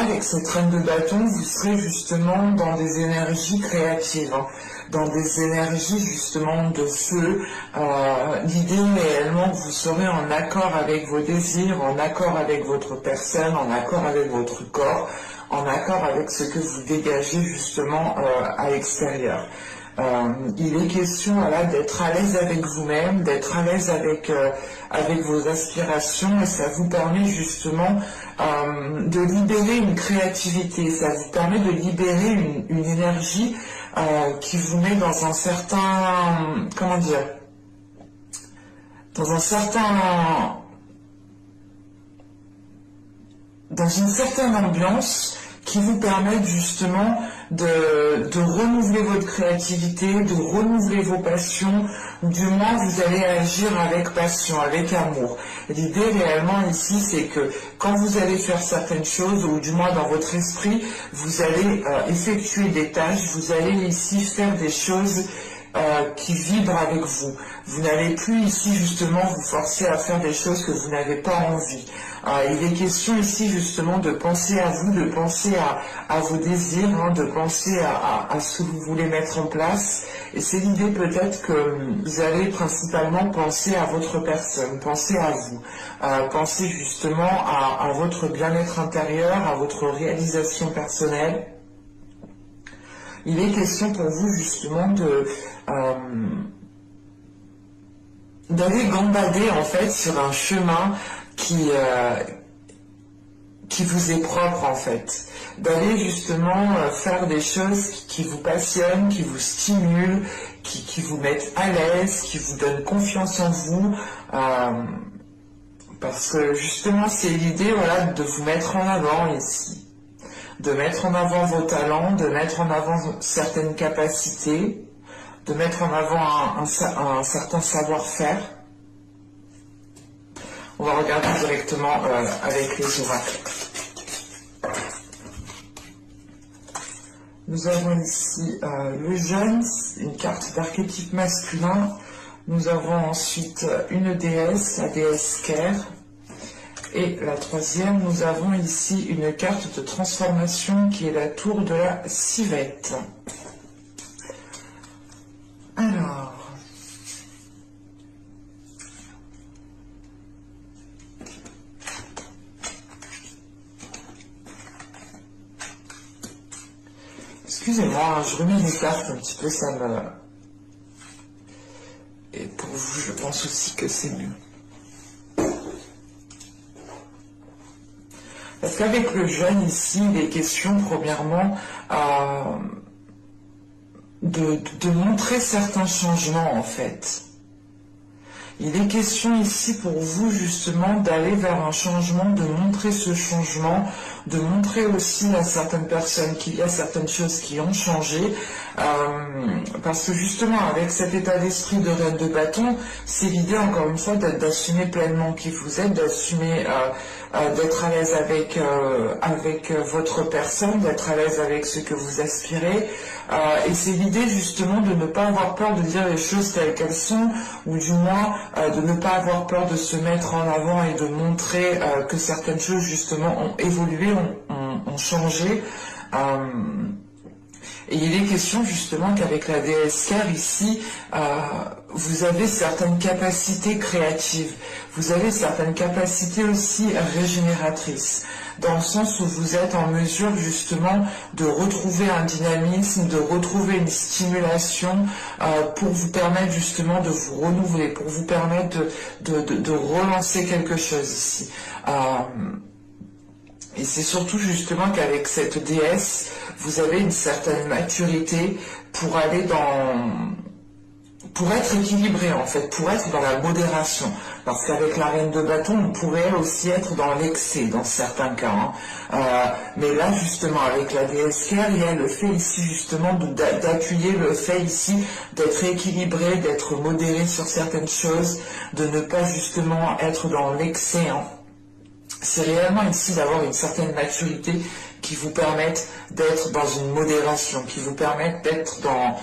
avec cette reine de bâton, vous serez justement dans des énergies créatives, hein, dans des énergies justement de feu. L'idée réellement que vous serez en accord avec vos désirs, en accord avec votre personne, en accord avec votre corps, en accord avec ce que vous dégagez justement à l'extérieur. Il est question voilà, d'être à l'aise avec vous-même, d'être à l'aise avec vos aspirations, et ça vous permet justement de libérer une créativité, ça vous permet de libérer une énergie qui vous met dans un certain, comment dire, dans une certaine ambiance qui vous permettent justement de renouveler votre créativité, de renouveler vos passions, ou du moins vous allez agir avec passion, avec amour. L'idée réellement ici, c'est que quand vous allez faire certaines choses, ou du moins dans votre esprit, vous allez effectuer des tâches, vous allez ici faire des choses qui vibrent avec vous. Vous n'allez plus ici justement vous forcer à faire des choses que vous n'avez pas envie. Il est question ici justement de penser à vous, de penser à vos désirs, hein, de penser à ce que vous voulez mettre en place. Et c'est l'idée peut-être que vous allez principalement penser à votre personne, penser à vous, penser justement à votre bien-être intérieur, à votre réalisation personnelle. Il est question pour vous justement d'aller gambader en fait sur un chemin qui vous est propre en fait, d'aller justement faire des choses qui vous passionnent, qui vous stimulent, qui vous mettent à l'aise, qui vous donnent confiance en vous, parce que justement c'est l'idée voilà, de vous mettre en avant ici, de mettre en avant vos talents, de mettre en avant certaines capacités, de mettre en avant un certain savoir-faire. On va regarder directement avec les oracles. Nous avons ici le jeune, une carte d'archétype masculin. Nous avons ensuite une déesse, la déesse Ker. Et la troisième, nous avons ici une carte de transformation qui est la tour de la civette. Alors, excusez-moi, je remets les cartes un petit peu, ça me... Et pour vous, je pense aussi que c'est mieux. Parce qu'avec le jeune ici, il est question premièrement de montrer certains changements en fait. Il est question ici pour vous justement d'aller vers un changement, de montrer ce changement, de montrer aussi à certaines personnes qu'il y a certaines choses qui ont changé, parce que justement avec cet état d'esprit de reine de bâton, c'est l'idée encore une fois d'assumer pleinement qui vous êtes, d'assumer d'être à l'aise avec votre personne, d'être à l'aise avec ce que vous aspirez, et c'est l'idée justement de ne pas avoir peur de dire les choses telles qu'elles sont, ou du moins de ne pas avoir peur de se mettre en avant et de montrer que certaines choses justement ont évolué, ont changé. Et il est question justement qu'avec la déesse Ker ici, vous avez certaines capacités créatives, vous avez certaines capacités aussi régénératrices, dans le sens où vous êtes en mesure justement de retrouver un dynamisme, de retrouver une stimulation pour vous permettre justement de vous renouveler, pour vous permettre de relancer quelque chose ici. Et c'est surtout justement qu'avec cette déesse, vous avez une certaine maturité pour aller pour être équilibré en fait, pour être dans la modération. Parce qu'avec la reine de bâton, on pourrait aussi être dans l'excès dans certains cas. Mais là justement, avec la déesse Ker, il y a le fait ici justement d'appuyer le fait ici d'être équilibré, d'être modéré sur certaines choses, de ne pas justement être dans l'excès. c'est réellement ici d'avoir une certaine maturité qui vous permettent d'être dans une modération, qui vous permettent d'être dans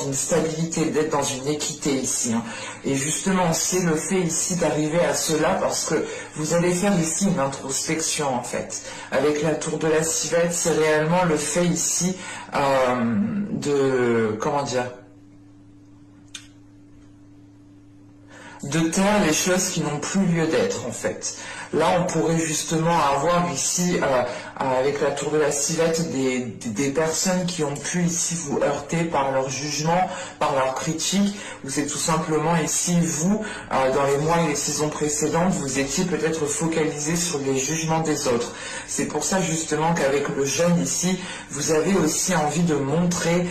une stabilité, d'être dans une équité ici. Hein. Et justement, c'est le fait ici d'arriver à cela parce que vous allez faire ici une introspection en fait. Avec la tour de la civette, c'est réellement le fait ici comment dire, de taire les choses qui n'ont plus lieu d'être en fait. Là on pourrait justement avoir ici avec la tour de la civette des personnes qui ont pu ici vous heurter par leur jugement, par leur critique, ou c'est tout simplement ici vous, dans les mois et les saisons précédentes, vous étiez peut-être focalisé sur les jugements des autres. C'est pour ça justement qu'avec le jeune ici, vous avez aussi envie de montrer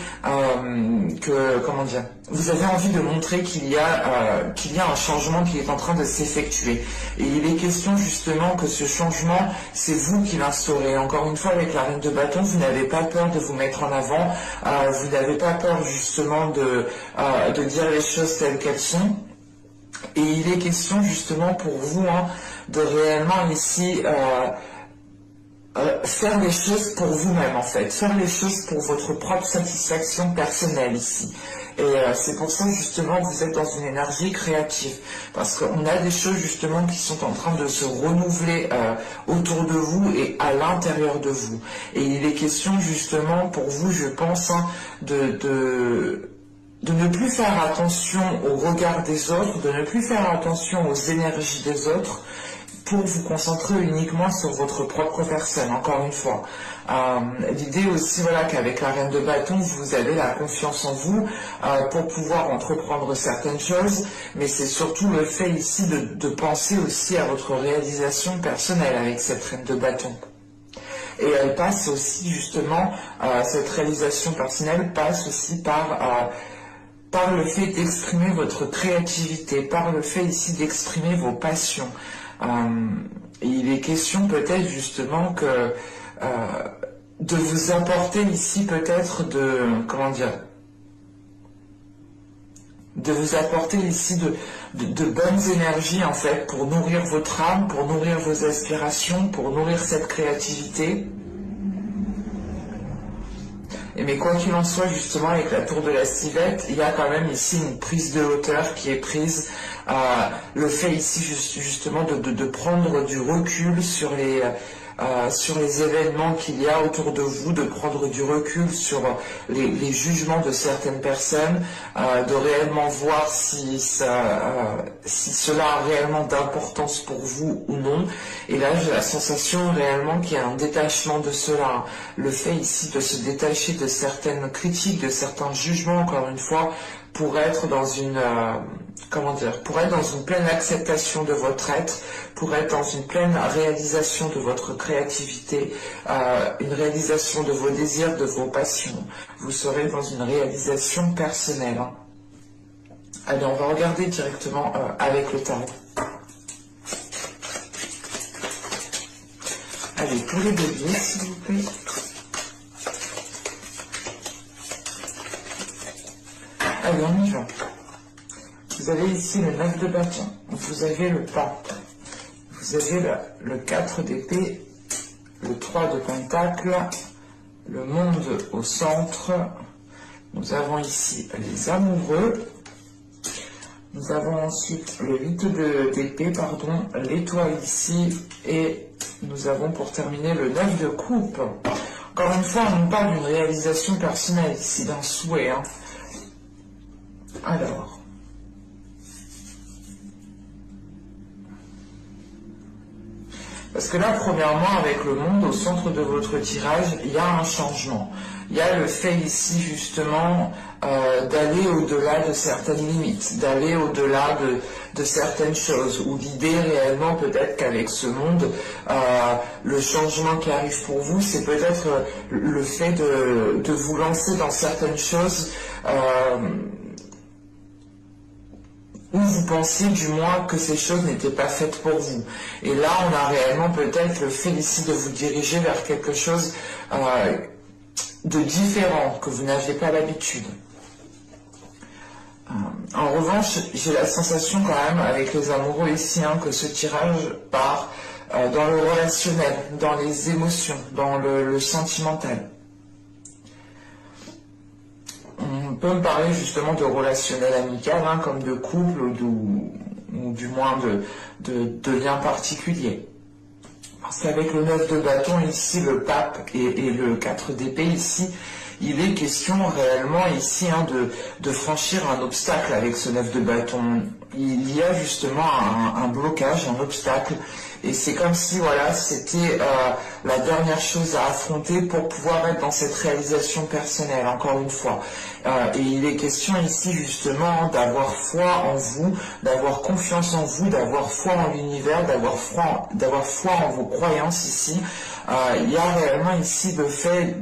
vous avez envie de montrer qu'il y a un changement qui est en train de s'effectuer. Et il est question justement que ce changement, c'est vous qui l'instaurez. Encore une fois, avec la reine de bâton, vous n'avez pas peur de vous mettre en avant, vous n'avez pas peur justement de dire les choses telles qu'elles sont. Et il est question justement pour vous de réellement ici faire les choses pour vous-même en fait, faire les choses pour votre propre satisfaction personnelle ici. Et c'est pour ça justement que vous êtes dans une énergie créative, parce qu'on a des choses justement qui sont en train de se renouveler autour de vous et à l'intérieur de vous. Et il est question justement pour vous, je pense, de ne plus faire attention au regard des autres, de ne plus faire attention aux énergies des autres, pour vous concentrer uniquement sur votre propre personne, encore une fois. L'idée aussi, voilà, qu'avec la reine de bâton, vous avez la confiance en vous pour pouvoir entreprendre certaines choses, mais c'est surtout le fait ici de penser aussi à votre réalisation personnelle avec cette reine de bâton. Et elle passe aussi, justement, cette réalisation personnelle passe aussi par le fait d'exprimer votre créativité, par le fait ici d'exprimer vos passions. Et il est question peut-être justement que de vous apporter ici peut-être de vous apporter ici de bonnes énergies en fait pour nourrir votre âme, pour nourrir vos aspirations, pour nourrir cette créativité. Mais quoi qu'il en soit, justement, avec la tour de la civette, il y a quand même ici une prise de hauteur qui est prise. Le fait ici, justement, de prendre du recul sur les événements qu'il y a autour de vous, de prendre du recul sur les jugements de certaines personnes, de réellement voir si cela a réellement d'importance pour vous ou non. Et là, j'ai la sensation réellement qu'il y a un détachement de cela. Le fait ici de se détacher de certaines critiques, de certains jugements, encore une fois, pour être dans une pleine acceptation de votre être, pour être dans une pleine réalisation de votre créativité, une réalisation de vos désirs, de vos passions. Vous serez dans une réalisation personnelle. Allez, on va regarder directement avec le tarot. Allez, pour les béliers, s'il vous plaît. Allez, on y va. Vous avez ici le 9 de bâton, vous avez le pape, vous avez le 4 d'épée, le 3 de pentacle, le monde au centre, nous avons ici les amoureux, nous avons ensuite le 8 d'épée, l'étoile ici, et nous avons pour terminer le 9 de coupe. Encore une fois, on parle d'une réalisation personnelle ici, d'un souhait. Alors... Parce que là, premièrement, avec le monde au centre de votre tirage, il y a un changement. Il y a le fait ici, justement, d'aller au-delà de certaines limites, d'aller au-delà de certaines choses, où l'idée réellement, peut-être qu'avec ce monde, le changement qui arrive pour vous, c'est peut-être le fait de vous lancer dans certaines choses où vous pensiez du moins que ces choses n'étaient pas faites pour vous. Et là, on a réellement peut-être le fait ici de vous diriger vers quelque chose de différent, que vous n'aviez pas l'habitude. En revanche, j'ai la sensation quand même avec les amoureux ici que ce tirage part dans le relationnel, dans les émotions, dans le sentimental. On peut me parler justement de relationnel amical, comme de couple ou du moins de liens particuliers. Parce qu'avec le 9 de bâton ici, le pape et le 4 d'épée ici, il est question réellement ici de franchir un obstacle avec ce 9 de bâton. Il y a justement un blocage, un obstacle, et c'est comme si voilà, c'était la dernière chose à affronter pour pouvoir être dans cette réalisation personnelle, encore une fois. Et il est question ici justement d'avoir foi en vous, d'avoir confiance en vous, d'avoir foi en l'univers, d'avoir foi en vos croyances ici. Il y a réellement ici le fait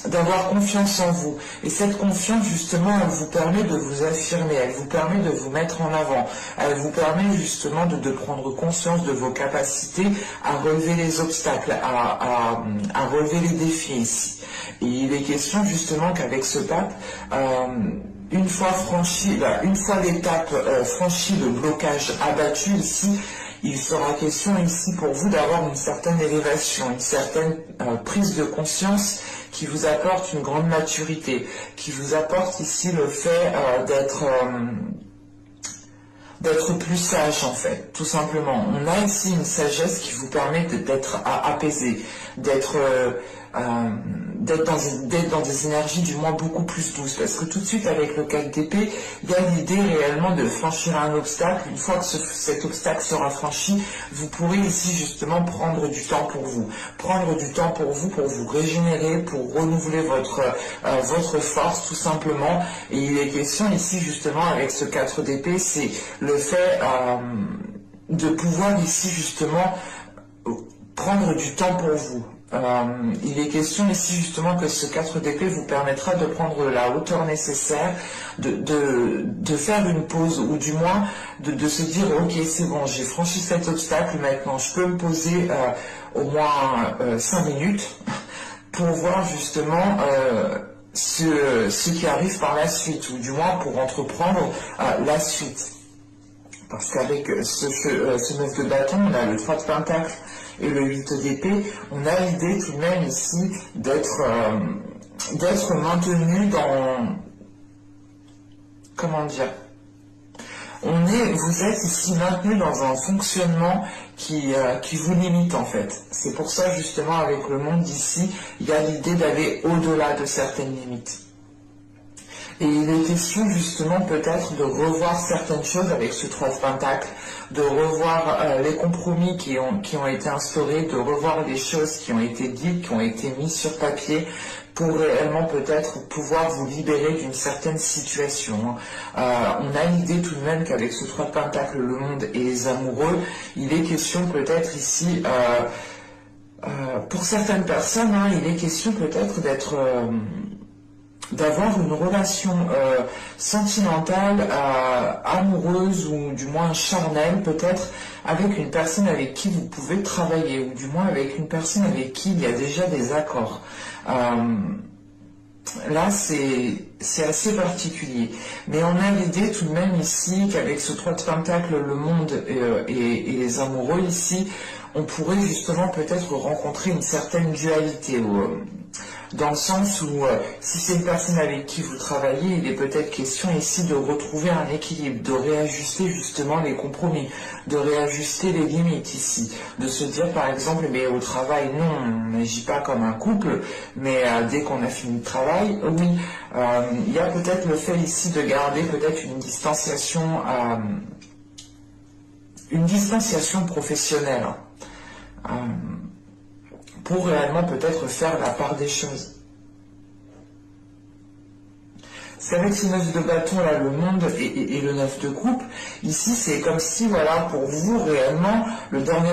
d'avoir confiance en vous. Et cette confiance, justement, elle vous permet de vous affirmer, elle vous permet de vous mettre en avant, elle vous permet justement de prendre conscience de vos capacités à relever les obstacles, à relever les défis ici. Et il est question justement qu'avec ce pape, une fois l'étape franchie, le blocage abattu ici, il sera question ici pour vous d'avoir une certaine élévation, une certaine prise de conscience qui vous apporte une grande maturité, qui vous apporte ici le fait d'être plus sage en fait, tout simplement. On a ici une sagesse qui vous permet d'être apaisé, d'être dans des énergies du moins beaucoup plus douces, parce que tout de suite avec le 4 d'épée, il y a l'idée réellement de franchir un obstacle. Une fois que cet obstacle sera franchi, vous pourrez ici justement prendre du temps pour vous, pour vous régénérer, pour renouveler votre force tout simplement. Et il est question ici justement avec ce 4 d'épée, c'est le fait de pouvoir ici justement prendre du temps pour vous. Il est question ici justement que ce 4 d'épée vous permettra de prendre la hauteur nécessaire, de faire une pause, ou du moins de se dire ok, c'est bon, j'ai franchi cet obstacle, maintenant je peux me poser au moins 5 minutes pour voir justement ce qui arrive par la suite, ou du moins pour entreprendre la suite. Parce qu'avec ce 9 de bâton, on a le 3 de pentacle et le 8 d'épée, on a l'idée tout de même ici d'être maintenu dans... Comment dire? Vous êtes ici maintenu dans un fonctionnement qui vous limite en fait. C'est pour ça justement avec le monde d'ici, il y a l'idée d'aller au-delà de certaines limites. Et il est question justement peut-être de revoir certaines choses avec ce 3 de pentacle, de revoir les compromis qui ont été instaurés, de revoir les choses qui ont été dites, qui ont été mises sur papier, pour réellement peut-être pouvoir vous libérer d'une certaine situation. On a l'idée tout de même qu'avec ce 3 de pentacle, le monde et les amoureux, il est question peut-être ici, pour certaines personnes, il est question peut-être d'avoir une relation sentimentale, amoureuse ou du moins charnelle peut-être avec une personne avec qui vous pouvez travailler, ou du moins avec une personne avec qui il y a déjà des accords. Là c'est assez particulier, mais on a l'idée tout de même ici qu'avec ce 3 de pentacle, le monde et les amoureux ici, on pourrait justement peut-être rencontrer une certaine dualité, dans le sens où si c'est une personne avec qui vous travaillez, il est peut-être question ici de retrouver un équilibre, de réajuster justement les compromis, de réajuster les limites ici, de se dire par exemple, mais au travail non, on n'agit pas comme un couple, mais dès qu'on a fini le travail, oui, il y a peut-être le fait ici de garder peut-être une distanciation professionnelle, pour réellement peut-être faire la part des choses. Parce qu'avec ce 9 de bâton, là, le monde et le 9 de coupe, ici c'est comme si, voilà, pour vous réellement, le dernier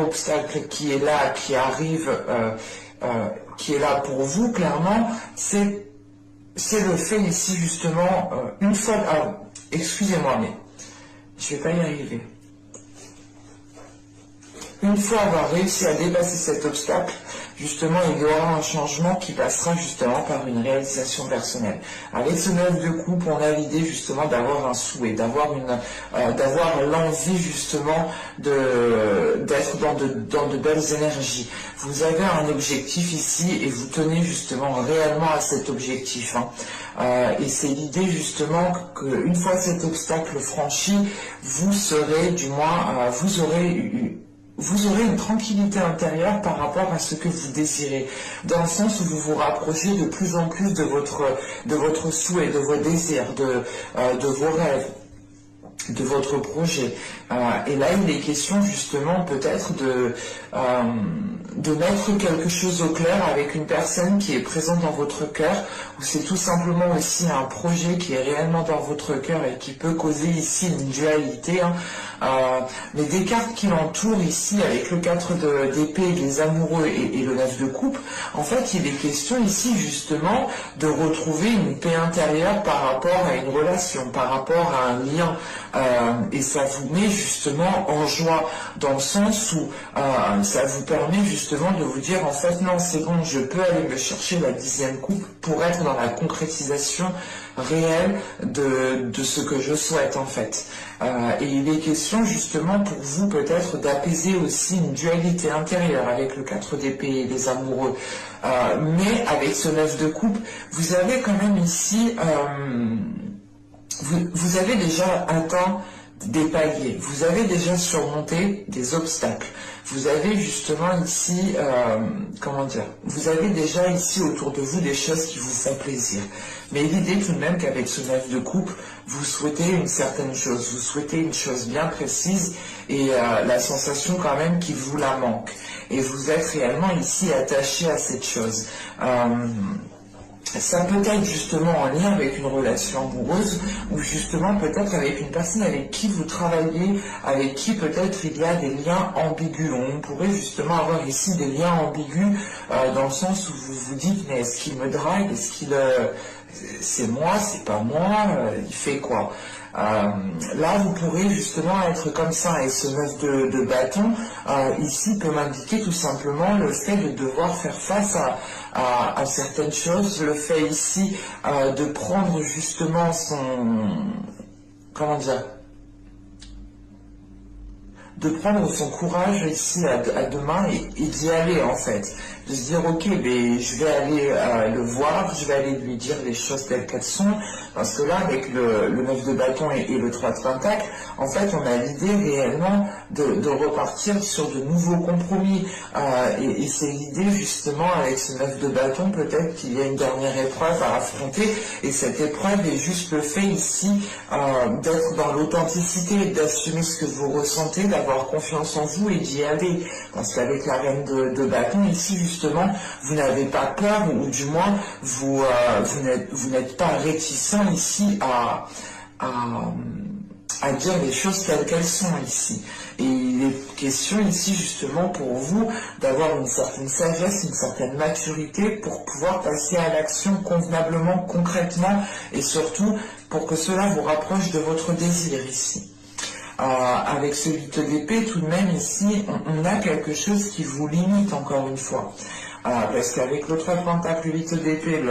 obstacle qui est là, qui arrive, qui est là pour vous, clairement, c'est le fait ici justement, une fois... excusez-moi, mais je vais pas y arriver. Une fois avoir réussi à dépasser cet obstacle, justement, il y aura un changement qui passera justement par une réalisation personnelle. Avec ce 9 de coupe, on a l'idée justement d'avoir un souhait, d'avoir l'envie justement d'être dans de belles énergies. Vous avez un objectif ici et vous tenez justement réellement à cet objectif. Et c'est l'idée justement qu'une fois cet obstacle franchi, vous serez, du moins, vous aurez une tranquillité intérieure par rapport à ce que vous désirez, dans le sens où vous vous rapprochez de plus en plus de votre souhait, de vos désirs, de vos rêves, de votre projet. Et là, il est question justement peut-être de mettre quelque chose au clair avec une personne qui est présente dans votre cœur, ou c'est tout simplement aussi un projet qui est réellement dans votre cœur et qui peut causer ici une dualité. Mais des cartes qui l'entourent ici, avec le 4 d'épée, les amoureux et le 9 de coupe, en fait, il est question ici justement de retrouver une paix intérieure par rapport à une relation, par rapport à un lien. Et ça vous met justement en joie, dans le sens où ça vous permet justement de vous dire, en fait, non, c'est bon, je peux aller me chercher la 10e coupe pour être dans la concrétisation réelle de ce que je souhaite, en fait. Et il est question justement pour vous peut-être d'apaiser aussi une dualité intérieure avec le 4 d'épée et les amoureux. Mais avec ce 9 de coupe, vous avez quand même ici... Vous avez déjà atteint des paliers, vous avez déjà surmonté des obstacles, vous avez justement ici, vous avez déjà ici autour de vous des choses qui vous font plaisir. Mais l'idée tout de même qu'avec ce 9 de coupe, vous souhaitez une certaine chose, vous souhaitez une chose bien précise et la sensation quand même qu'il vous la manque. Et vous êtes réellement ici attaché à cette chose. Ça peut être justement en lien avec une relation amoureuse ou justement peut-être avec une personne avec qui vous travaillez, avec qui peut-être il y a des liens ambigus. On pourrait justement avoir ici des liens ambigus dans le sens où vous vous dites mais est-ce qu'il me drague, est-ce qu'il c'est moi, c'est pas moi, il fait quoi? Là, vous pourrez justement être comme ça, et ce 9 de bâton, ici, peut m'indiquer tout simplement le fait de devoir faire face à certaines choses, le fait ici de prendre justement de prendre son courage ici à deux mains et d'y aller en fait. De se dire ok, mais je vais aller le voir, je vais aller lui dire les choses telles qu'elles sont, parce que là avec le 9 de bâton et le 3 de pentacle, en fait on a l'idée réellement de repartir sur de nouveaux compromis, et c'est l'idée justement avec ce 9 de bâton, peut-être qu'il y a une dernière épreuve à affronter, et cette épreuve est juste le fait ici d'être dans l'authenticité, d'assumer ce que vous ressentez, d'avoir confiance en vous et d'y aller, parce qu'avec la reine de bâton ici justement vous n'avez pas peur, ou du moins vous n'êtes pas réticent ici à dire les choses telles qu'elles sont ici. Et il est question ici justement pour vous d'avoir une certaine sagesse, une certaine maturité pour pouvoir passer à l'action convenablement, concrètement, et surtout pour que cela vous rapproche de votre désir ici. Avec ce 8 d'épée, tout de même ici, on a quelque chose qui vous limite encore une fois. Parce qu'avec le 3 de pentacle, le 8 d'épée,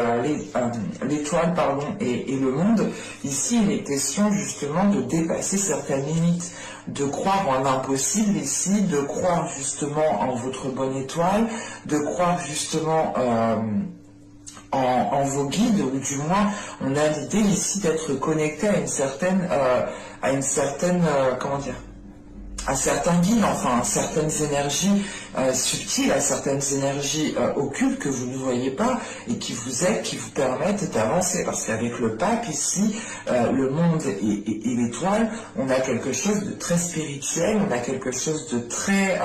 l'étoile, et le monde, ici il est question justement de dépasser certaines limites, de croire en l'impossible ici, de croire justement en votre bonne étoile, de croire justement en vos guides, ou du moins on a l'idée ici d'être connecté à à certains guides, enfin à certaines énergies subtiles, à certaines énergies occultes que vous ne voyez pas et qui vous aident, qui vous permettent d'avancer. Parce qu'avec le pape ici, le monde et l'étoile, on a quelque chose de très spirituel, on a quelque chose de très...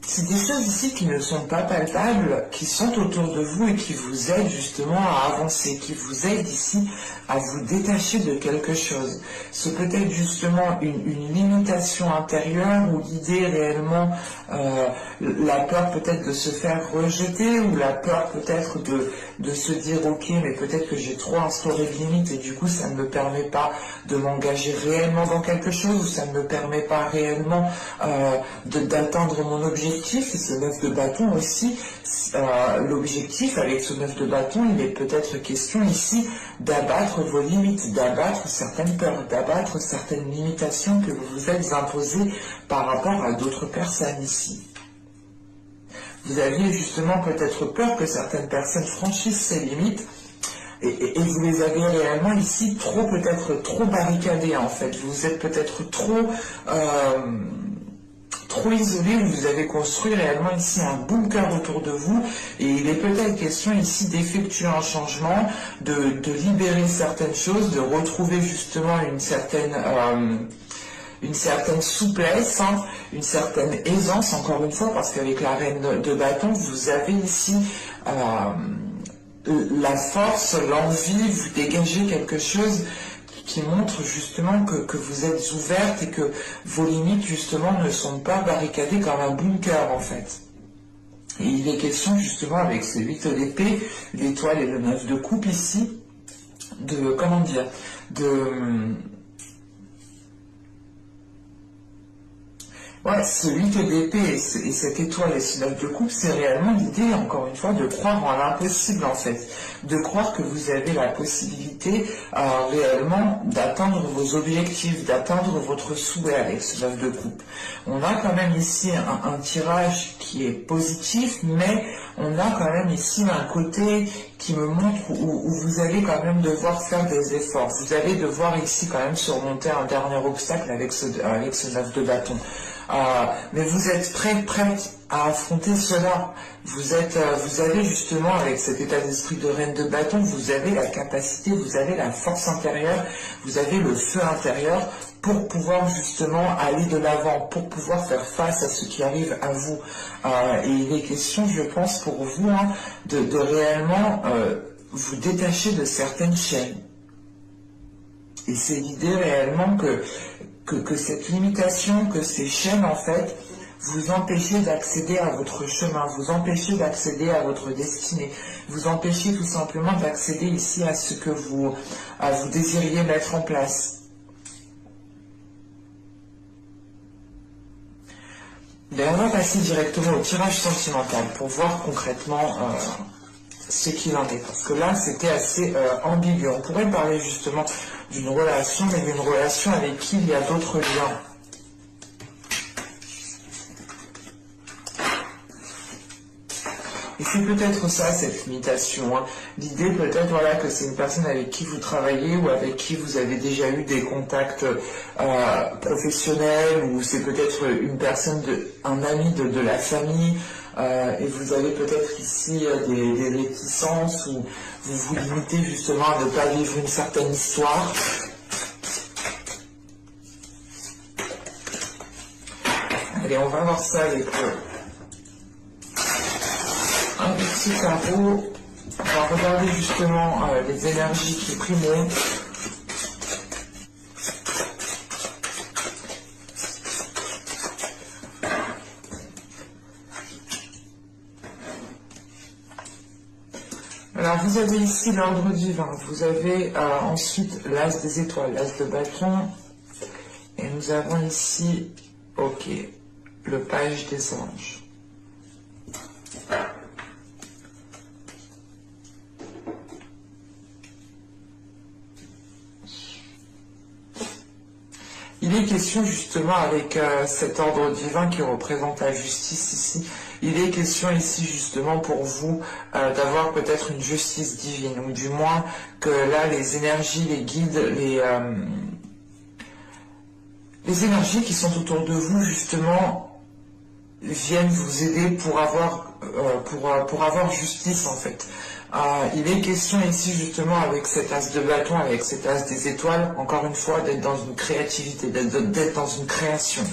c'est des choses ici qui ne sont pas palpables, qui sont autour de vous et qui vous aident justement à avancer, qui vous aident ici à vous détacher de quelque chose. Ce peut être justement une limitation intérieure ou l'idée réellement, la peur peut-être de se faire rejeter, ou la peur peut-être de se dire ok, mais peut-être que j'ai trop instauré de limites et du coup ça ne me permet pas de m'engager réellement dans quelque chose, ou ça ne me permet pas réellement d'atteindre mon objectif objectif, et ce 9 de bâton aussi, l'objectif avec ce 9 de bâton, il est peut-être question ici d'abattre vos limites, d'abattre certaines peurs, d'abattre certaines limitations que vous vous êtes imposées par rapport à d'autres personnes ici. Vous aviez justement peut-être peur que certaines personnes franchissent ces limites, et vous les avez réellement ici peut-être trop barricadées en fait. Vous êtes peut-être trop isolé, où vous avez construit réellement ici un bunker autour de vous, et il est peut-être question ici d'effectuer un changement, de libérer certaines choses, de retrouver justement une certaine souplesse, hein, une certaine aisance, encore une fois, parce qu'avec la reine de bâton, vous avez ici la force, l'envie, vous dégagez quelque chose qui montre justement que vous êtes ouverte et que vos limites justement ne sont pas barricadées comme un bunker en fait. Et il est question justement avec ce 8 d'épée, l'étoile et le 9 de coupe ici, de, comment dire, ouais, ce 8 d'épée et cette étoile et ce 9 de coupe, c'est réellement l'idée, encore une fois, de croire en l'impossible en fait. De croire que vous avez la possibilité réellement d'atteindre vos objectifs, d'atteindre votre souhait avec ce 9 de coupe. On a quand même ici un tirage qui est positif, mais on a quand même ici un côté qui me montre où vous allez quand même devoir faire des efforts. Vous allez devoir ici quand même surmonter un dernier obstacle avec ce 9 de bâton. Mais vous êtes prête à affronter cela. Vous avez justement, avec cet état d'esprit de reine de bâton, vous avez la capacité, vous avez la force intérieure, vous avez le feu intérieur pour pouvoir justement aller de l'avant, pour pouvoir faire face à ce qui arrive à vous. Et il est question, je pense, pour vous, hein, de réellement vous détacher de certaines chaînes. Et c'est l'idée réellement que cette limitation, que ces chaînes, en fait, vous empêchez d'accéder à votre chemin, vous empêchez d'accéder à votre destinée, vous empêchez tout simplement d'accéder ici à ce que vous désiriez mettre en place. Ben, on va passer directement au tirage sentimental pour voir concrètement ce qu'il en est. Parce que là, c'était assez ambigu. On pourrait parler justement d'une relation, mais d'une relation avec qui il y a d'autres liens. Et c'est peut-être ça, cette limitation. Hein. L'idée peut-être voilà, que c'est une personne avec qui vous travaillez ou avec qui vous avez déjà eu des contacts professionnels, ou c'est peut-être une personne, un ami de la famille, et vous avez peut-être ici des réticences, ou vous vous limitez justement à ne pas vivre une certaine histoire. Allez, on va voir ça avec un petit carreau. On va regarder justement les énergies qui primeront. Alors vous avez ici l'ordre divin, vous avez ensuite l'as des étoiles, l'as de bâton, et nous avons ici, ok, le page des anges. Il est question justement avec cet ordre divin qui représente la justice ici, il est question ici justement pour vous d'avoir peut-être une justice divine, ou du moins que là les énergies, les guides, les énergies qui sont autour de vous justement viennent vous aider pour avoir justice en fait. Il est question ici justement avec cet as de bâton, avec cet as des étoiles, encore une fois d'être dans une créativité, d'être dans une création.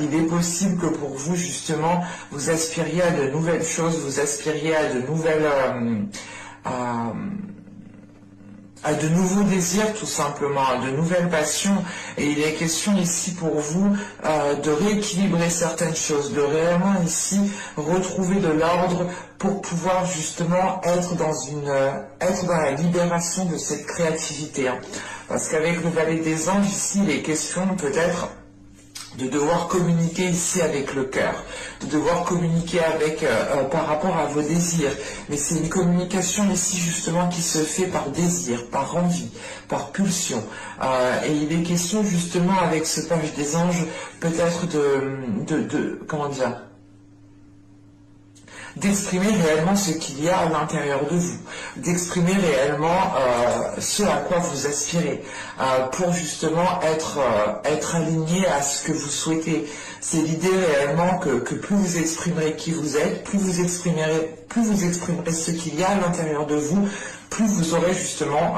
Il est possible que pour vous justement vous aspiriez à de nouvelles choses, vous aspiriez à de nouvelles à de nouveaux désirs tout simplement, à de nouvelles passions, et il est question ici pour vous de rééquilibrer certaines choses, de réellement ici retrouver de l'ordre pour pouvoir justement être dans la libération de cette créativité. Hein. Parce qu'avec le valet des anges ici, il est question peut-être de devoir communiquer ici avec le cœur, de devoir communiquer avec par rapport à vos désirs. Mais c'est une communication ici justement qui se fait par désir, par envie, par pulsion. Et il est question justement avec ce page des anges peut-être comment dire, d'exprimer réellement ce qu'il y a à l'intérieur de vous, d'exprimer réellement ce à quoi vous aspirez, pour justement être aligné à ce que vous souhaitez. C'est l'idée réellement que plus vous exprimerez qui vous êtes, plus vous exprimerez ce qu'il y a à l'intérieur de vous, plus vous aurez justement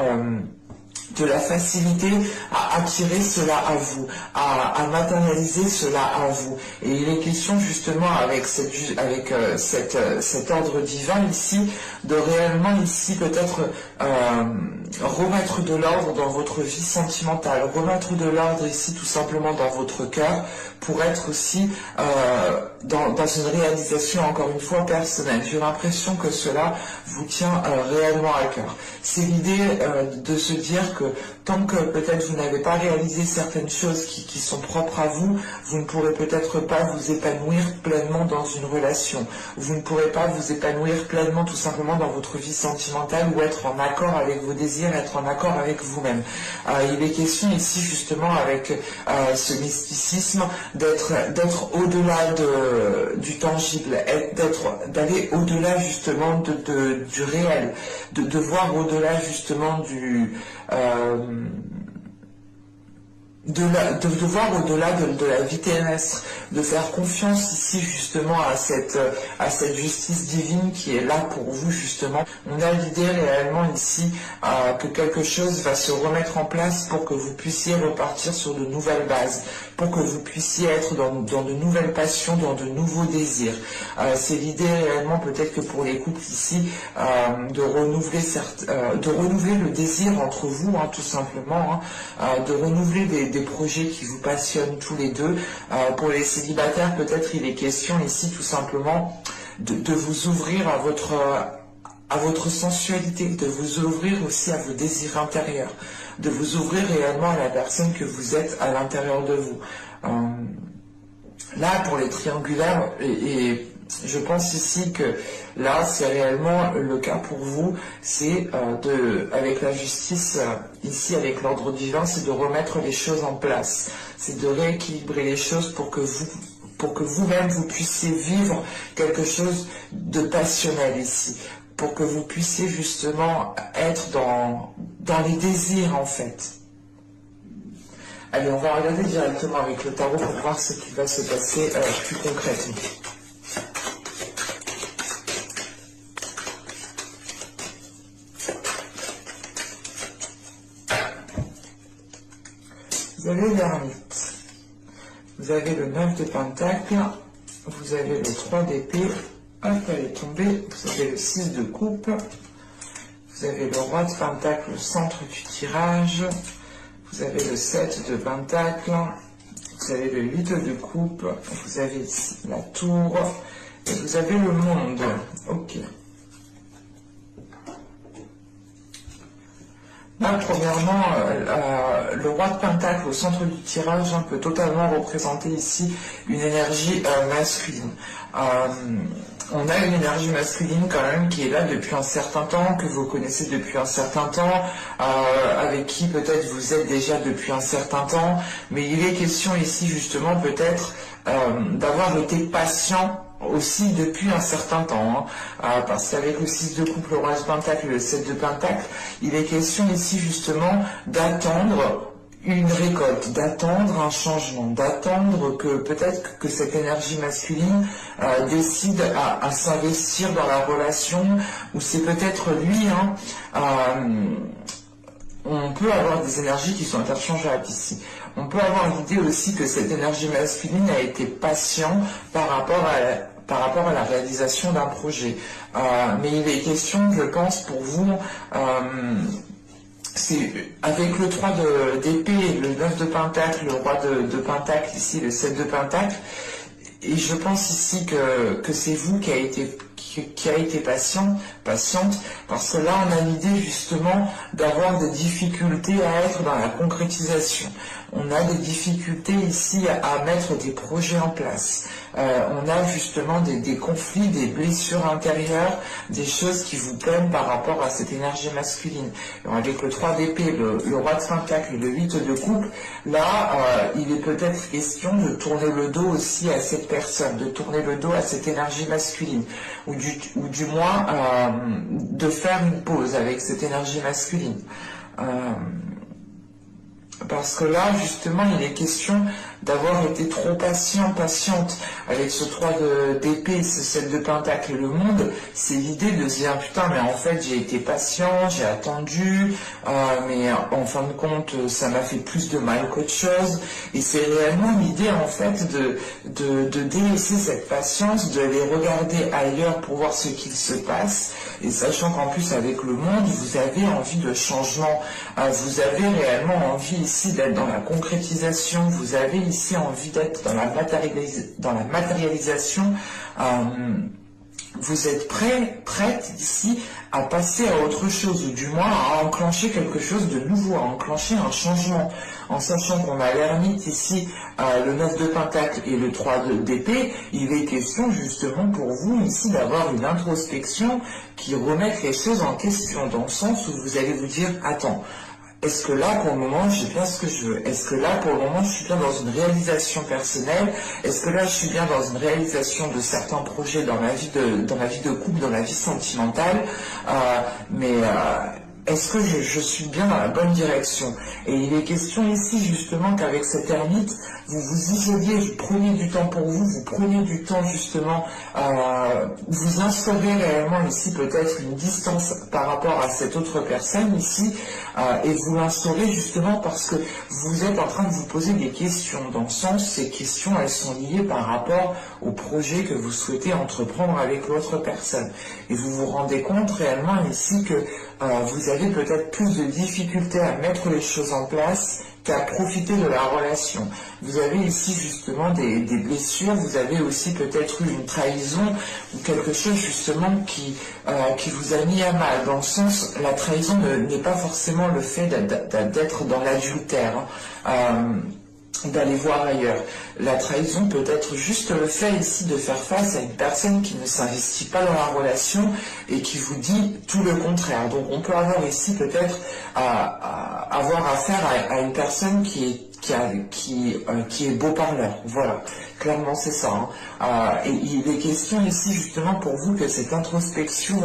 de la facilité à attirer cela à vous, à matérialiser cela à vous. Et il est question justement avec cet ordre divin ici, de réellement ici peut-être remettre de l'ordre dans votre vie sentimentale, remettre de l'ordre ici tout simplement dans votre cœur, pour être aussi dans une réalisation encore une fois personnelle. J'ai l'impression que cela vous tient réellement à cœur. C'est l'idée de se dire que tant que peut-être vous n'avez pas réalisé certaines choses qui sont propres à vous, vous ne pourrez peut-être pas vous épanouir pleinement dans une relation. Vous ne pourrez pas vous épanouir pleinement tout simplement dans votre vie sentimentale ou être en accord avec vos désirs, être en accord avec vous-même. Il est question ici justement avec ce mysticisme d'être au-delà du tangible, d'aller au-delà justement du réel, de voir au-delà justement de voir au-delà de la vie terrestre, de faire confiance ici justement à cette justice divine qui est là pour vous justement. On a l'idée réellement ici que quelque chose va se remettre en place pour que vous puissiez repartir sur de nouvelles bases, pour que vous puissiez être dans de nouvelles passions, dans de nouveaux désirs. C'est l'idée réellement peut-être que pour les couples ici de renouveler le désir entre vous, tout simplement, de renouveler des projets qui vous passionnent tous les deux. Pour les célibataires, peut-être il est question ici tout simplement de vous ouvrir à votre sensualité, de vous ouvrir aussi à vos désirs intérieurs, de vous ouvrir réellement à la personne que vous êtes à l'intérieur de vous. Là, pour les triangulaires, et je pense ici que là, c'est réellement le cas pour vous, c'est avec la justice, ici avec l'ordre divin, c'est de remettre les choses en place, c'est de rééquilibrer les choses pour que vous-même vous puissiez vivre quelque chose de passionnel ici, pour que vous puissiez justement être dans les désirs en fait. Allez, on va regarder directement avec le tarot pour voir ce qui va se passer plus concrètement. Vous avez l'ermite, vous avez le 9 de pentacle, vous avez le 3 d'épée, hop, elle est tombée, vous avez le 6 de coupe, vous avez le roi de pentacle au centre du tirage, vous avez le 7 de pentacle, vous avez le 8 de coupe, vous avez ici la tour, et vous avez le monde. Ok. Là, premièrement, le roi de pentacle au centre du tirage peut totalement représenter ici une énergie masculine. On a une énergie masculine quand même qui est là depuis un certain temps, que vous connaissez depuis un certain temps, avec qui peut-être vous êtes déjà depuis un certain temps, mais il est question ici justement peut-être d'avoir été patient aussi depuis un certain temps, parce qu'avec le 6 de coupe, le roi de pentacle et le 7 de pentacle, il est question ici justement d'attendre une récolte, d'attendre un changement, d'attendre que peut-être que cette énergie masculine décide à s'investir dans la relation, ou c'est peut-être lui, on peut avoir des énergies qui sont interchangeables ici. On peut avoir l'idée aussi que cette énergie masculine a été patient par rapport à la réalisation d'un projet. Mais il est question, je pense, pour vous, c'est avec le 3 d'épée, le 9 de pentacle, le roi de pentacle ici, le 7 de pentacle, et je pense ici que c'est vous qui a été patiente, parce que là on a l'idée justement d'avoir des difficultés à être dans la concrétisation. on a des difficultés ici à mettre des projets en place. On a justement des conflits, des blessures intérieures, des choses qui vous peinent par rapport à cette énergie masculine. Donc avec le 3 d'épée, le roi de Pentacle et le 8 de coupe, là, il est peut-être question de tourner le dos aussi à cette personne, de tourner le dos à cette énergie masculine, ou du moins de faire une pause avec cette énergie masculine. Parce que là, justement, il est question d'avoir été trop patiente avec ce 3 d'épée, ce 7 de pentacle et le monde. C'est l'idée de se dire, putain, mais en fait, j'ai été patient, j'ai attendu, mais en fin de compte, ça m'a fait plus de mal qu'autre chose. Et c'est réellement l'idée, en fait, de délaisser cette patience, de les regarder ailleurs pour voir ce qu'il se passe. Et sachant qu'en plus, avec le monde, vous avez envie de changement, vous avez réellement envie ici d'être dans la concrétisation, vous avez ici envie d'être dans la matérialisation, vous êtes prête ici à passer à autre chose, ou du moins à enclencher quelque chose de nouveau, à enclencher un changement, en sachant qu'on a l'ermite ici, le 9 de pentacle et le 3 d'épée. Il est question justement pour vous ici d'avoir une introspection qui remette les choses en question, dans le sens où vous allez vous dire, attends, est-ce que là, pour le moment, j'ai bien ce que je veux? Est-ce que là, pour le moment, je suis bien dans une réalisation personnelle? Est-ce que là, je suis bien dans une réalisation de certains projets dans la vie de couple, dans la vie sentimentale? Est-ce que je suis bien dans la bonne direction? Et il est question ici, justement, qu'avec cette ermite, vous vous isoliez, vous preniez du temps pour vous, vous preniez du temps, justement, vous instaurez réellement ici peut-être une distance par rapport à cette autre personne ici, et vous l'instaurez justement parce que vous êtes en train de vous poser des questions. Dans le sens, ces questions, elles sont liées par rapport au projet que vous souhaitez entreprendre avec l'autre personne. Et vous vous rendez compte réellement ici que vous avez peut-être plus de difficultés à mettre les choses en place qu'à profiter de la relation. Vous avez ici justement des blessures, vous avez aussi peut-être eu une trahison ou quelque chose justement qui vous a mis à mal. Dans le sens, la trahison n'est pas forcément le fait d'être dans l'adultère, d'aller voir ailleurs. La trahison peut être juste le fait ici de faire face à une personne qui ne s'investit pas dans la relation et qui vous dit tout le contraire. Donc on peut avoir ici peut-être avoir affaire à une personne qui est beau parleur. Voilà, clairement c'est ça. Et il est question ici justement pour vous que cette introspection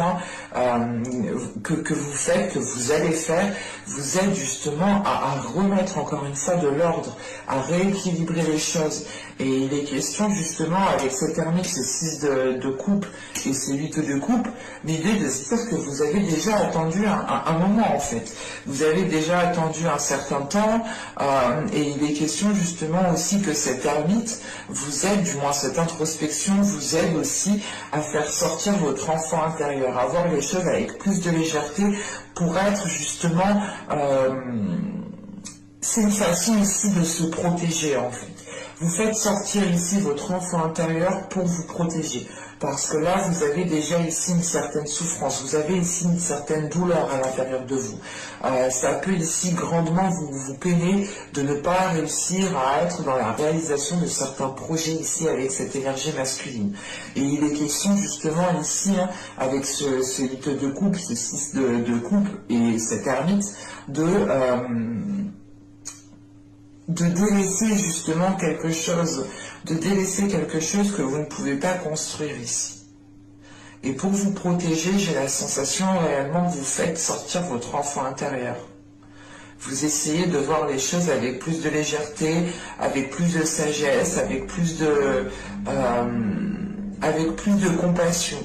que vous faites, que vous allez faire, vous aide justement à remettre encore une fois de l'ordre, à rééquilibrer les choses. Et il est question justement avec cette ermite, ce 6 de coupe et ce 8 de coupe, l'idée de se dire que vous avez déjà attendu un moment en fait. Vous avez déjà attendu un certain temps et il est question justement aussi que cette ermite vous aide, du moins cette introspection vous aide aussi à faire sortir votre enfant intérieur, à voir les choses avec plus de légèreté pour être justement... c'est une façon ici de se protéger en fait. Vous faites sortir ici votre enfant intérieur pour vous protéger. Parce que là, vous avez déjà ici une certaine souffrance, vous avez ici une certaine douleur à l'intérieur de vous. Ça peut ici grandement vous peiner de ne pas réussir à être dans la réalisation de certains projets ici avec cette énergie masculine. Et il est question justement ici, avec ce 8 de coupe, ce 6 de coupe et cette ermite, de délaisser justement quelque chose, de délaisser quelque chose que vous ne pouvez pas construire ici. Et pour vous protéger, j'ai la sensation réellement que vous faites sortir votre enfant intérieur. Vous essayez de voir les choses avec plus de légèreté, avec plus de sagesse, avec plus de compassion.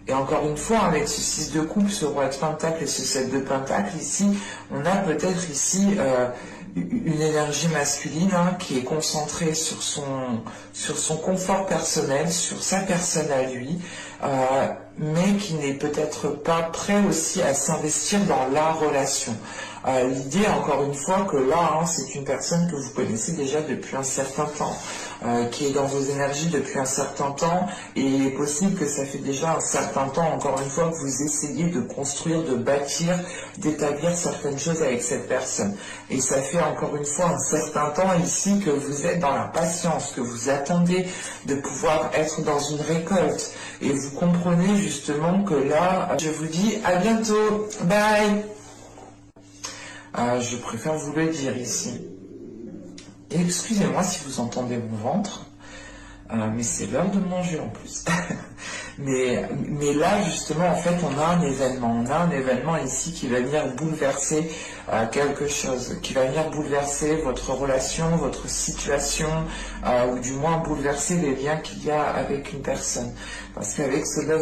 Et encore une fois, avec ce 6 de coupe, ce roi de pentacle et ce 7 de pentacle, ici, on a peut-être ici une énergie masculine qui est concentrée sur son confort personnel, sur sa personne à lui, mais qui n'est peut-être pas prêt aussi à s'investir dans la relation. L'idée, encore une fois, que là, c'est une personne que vous connaissez déjà depuis un certain temps, qui est dans vos énergies depuis un certain temps, et il est possible que ça fait déjà un certain temps, encore une fois, que vous essayez de construire, de bâtir, d'établir certaines choses avec cette personne. Et ça fait encore une fois un certain temps ici que vous êtes dans la patience, que vous attendez de pouvoir être dans une récolte. Et vous comprenez justement que là, je vous dis à bientôt, bye. Je préfère vous le dire ici. Excusez-moi si vous entendez mon ventre, mais c'est l'heure de manger en plus. mais là, justement, en fait, on a un événement ici qui va venir bouleverser quelque chose, qui va venir bouleverser votre relation, votre situation, ou du moins bouleverser les liens qu'il y a avec une personne. Parce qu'avec ce 9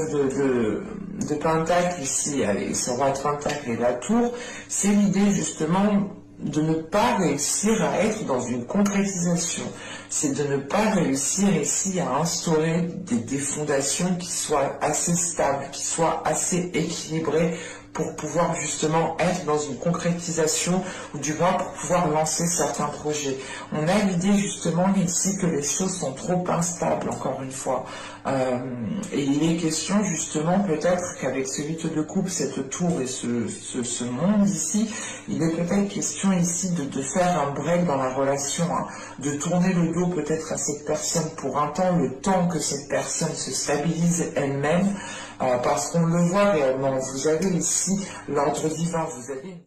de Pentacle ici, avec ce roi de Pentacle et la tour, c'est l'idée justement de ne pas réussir à être dans une concrétisation. C'est de ne pas réussir ici à instaurer des fondations qui soient assez stables, qui soient assez équilibrées pour pouvoir justement être dans une concrétisation ou du moins pour pouvoir lancer certains projets. On a l'idée justement ici que les choses sont trop instables, encore une fois. Et il est question justement peut-être qu'avec ce 8 de coupe, cette tour et ce monde ici, il est peut-être question ici de faire un break dans la relation, de tourner le dos peut-être à cette personne pour un temps, le temps que cette personne se stabilise elle-même, parce qu'on le voit réellement. Vous avez ici l'ordre divin, vous avez